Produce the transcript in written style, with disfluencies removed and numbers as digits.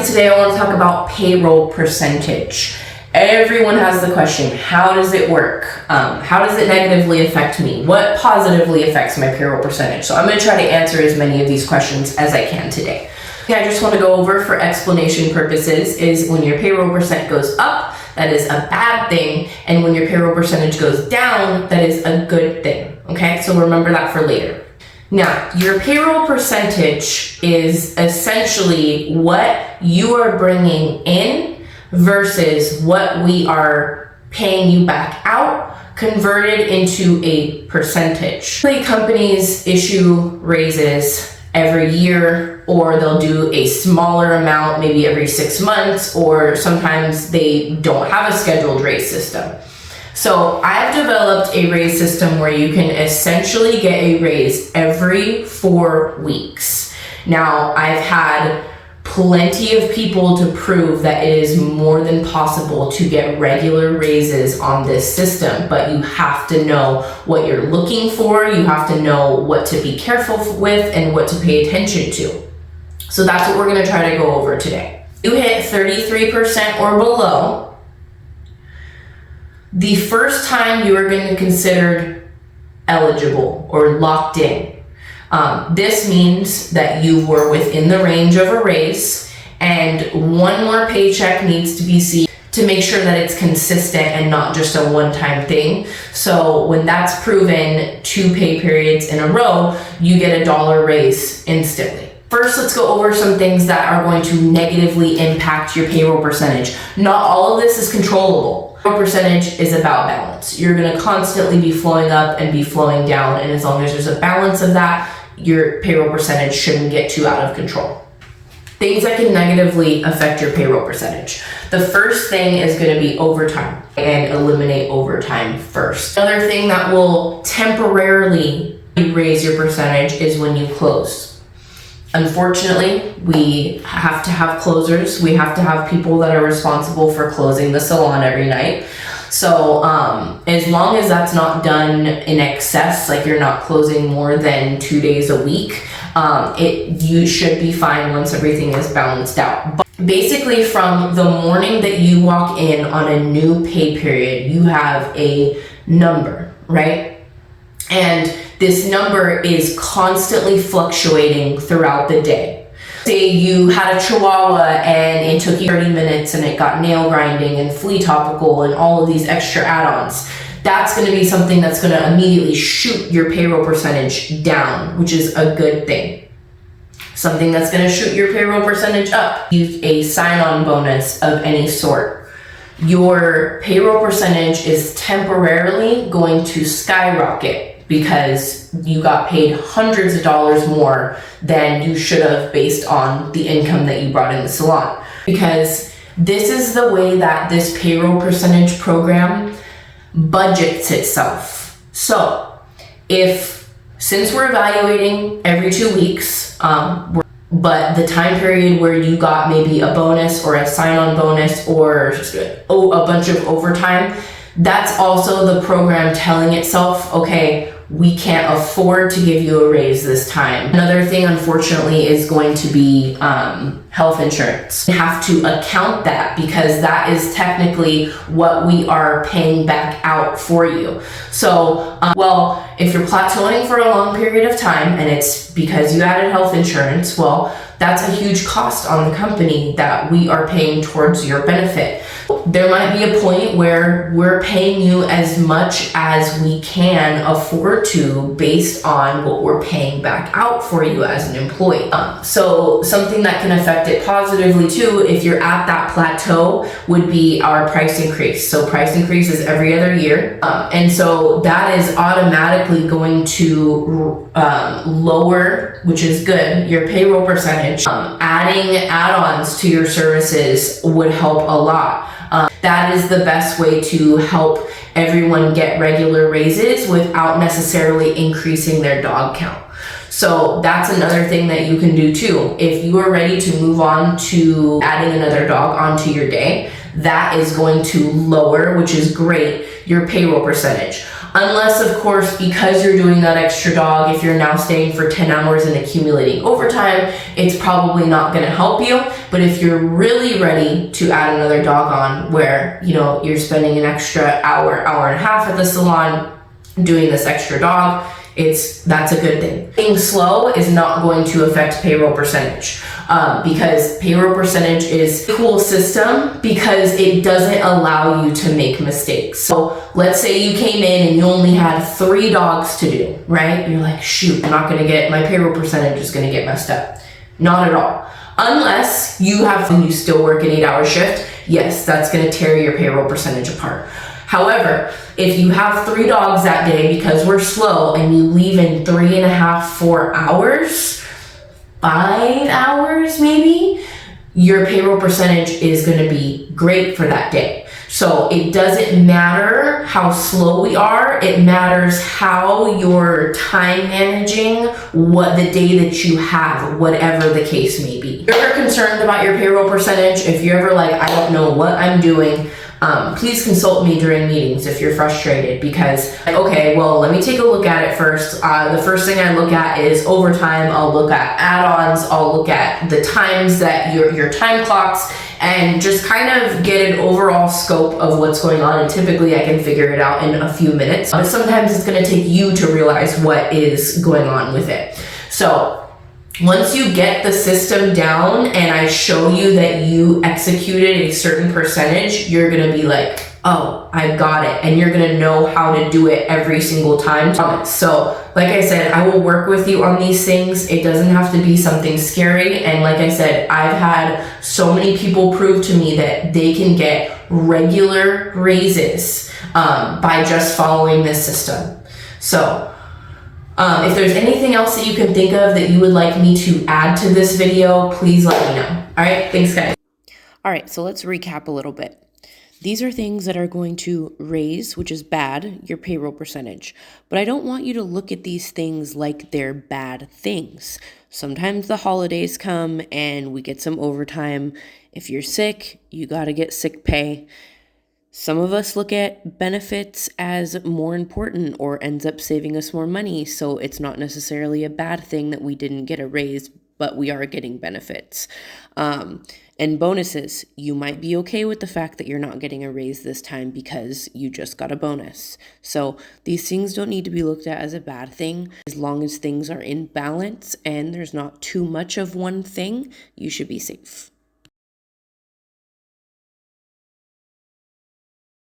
today I want to talk about payroll percentage. Everyone has the question, how does it work? How does it negatively affect me? What positively affects my payroll percentage? So I'm going to try to answer as many of these questions as I can today. I just want to go over for explanation purposes is when your payroll percent goes up, that is a bad thing. And when your payroll percentage goes down, that is a good thing. Okay, so remember that for later. Now, your payroll percentage is essentially what you are bringing in versus what we are paying you back out, converted into a percentage. Companies issue raises every year, or they'll do a smaller amount maybe every 6 months, or sometimes they don't have a scheduled raise system. So I've developed a raise system where you can essentially get a raise every 4 weeks. Now, I've had plenty of people to prove that it is more than possible to get regular raises on this system, but you have to know what you're looking for. You have to know what to be careful with and what to pay attention to. So that's what we're going to try to go over today. You hit 33% or below. The first time you are going to be considered eligible or locked in. This means that you were within the range of a raise and one more paycheck needs to be seen to make sure that it's consistent and not just a one-time thing. So when that's proven 2 pay periods in a row, you get a $1 raise instantly. First, let's go over some things that are going to negatively impact your payroll percentage. Not all of this is controllable. Payroll percentage is about balance. You're going to constantly be flowing up and be flowing down, and as long as there's a balance of that, your payroll percentage shouldn't get too out of control. Things that can negatively affect your payroll percentage. The first thing is going to be overtime, and eliminate overtime first. Another thing that will temporarily raise your percentage is when you close. Unfortunately, we have to have closers. We have to have people that are responsible for closing the salon every night. So as long as that's not done in excess, like you're not closing more than 2 days a week, you should be fine once everything is balanced out. But basically, from the morning that you walk in on a new pay period, you have a number, right? And this number is constantly fluctuating throughout the day. Say you had a Chihuahua and it took you 30 minutes and it got nail grinding and flea topical and all of these extra add-ons. That's going to be something that's going to immediately shoot your payroll percentage down, which is a good thing. Something that's going to shoot your payroll percentage up. Use a sign-on bonus of any sort. Your payroll percentage is temporarily going to skyrocket because you got paid hundreds of dollars more than you should have based on the income that you brought in the salon. Because this is the way that this payroll percentage program budgets itself. So since we're evaluating every 2 weeks, but the time period where you got maybe a bonus or a sign-on bonus or a bunch of overtime, that's also the program telling itself, okay, we can't afford to give you a raise this time. Another thing, unfortunately, is going to be health insurance. You have to account that because that is technically what we are paying back out for you. So, if you're plateauing for a long period of time and it's because you added health insurance, well, that's a huge cost on the company that we are paying towards your benefit. There might be a point where we're paying you as much as we can afford to based on what we're paying back out for you as an employee. So something that can affect it positively too, if you're at that plateau, would be our price increase. So price increase is every other year. And so that is automatically going to lower, which is good, your payroll percentage. Adding add-ons to your services would help a lot. That is the best way to help everyone get regular raises without necessarily increasing their dog count. So that's another thing that you can do too. If you are ready to move on to adding another dog onto your day, that is going to lower, which is great, your payroll percentage. Unless, of course, because you're doing that extra dog, if you're now staying for 10 hours and accumulating overtime, it's probably not going to help you. But if you're really ready to add another dog on where, you're spending an extra hour and a half at the salon doing this extra dog, that's a good thing. Being slow is not going to affect payroll percentage because payroll percentage is a cool system because it doesn't allow you to make mistakes. So let's say you came in and you only had 3 dogs to do, right? You're like, shoot, my payroll percentage is going to get messed up. Not at all. Unless you still work an 8-hour shift, yes, that's going to tear your payroll percentage apart. However, if you have 3 dogs that day because we're slow and you leave in 3.5, 4 hours, 5 hours maybe, your payroll percentage is going to be great for that day. So it doesn't matter how slow we are, it matters how you're time managing what the day that you have, whatever the case may be. If you're ever concerned about your payroll percentage, if you're ever like, I don't know what I'm doing, please consult me during meetings if you're frustrated because, okay, well, let me take a look at it first. The first thing I look at is overtime. I'll look at add-ons. I'll look at the times that your time clocks and just kind of get an overall scope of what's going on. And typically I can figure it out in a few minutes, but sometimes it's going to take you to realize what is going on with it. So once you get the system down and I show you that you executed a certain percentage, you're going to be like, oh, I got it. And you're going to know how to do it every single time. So like I said, I will work with you on these things. It doesn't have to be something scary. And like I said, I've had so many people prove to me that they can get regular raises by just following this system. So if there's anything else that you can think of that you would like me to add to this video, please let me know. All right, thanks guys. All right, so let's recap a little bit. These are things that are going to raise, which is bad, your payroll percentage. But I don't want you to look at these things like they're bad things. Sometimes the holidays come and we get some overtime. If you're sick, you got to get sick pay. Some of us look at benefits as more important or ends up saving us more money, so it's not necessarily a bad thing that we didn't get a raise, but we are getting benefits. And bonuses, you might be okay with the fact that you're not getting a raise this time because you just got a bonus. So these things don't need to be looked at as a bad thing. As long as things are in balance and there's not too much of one thing, you should be safe.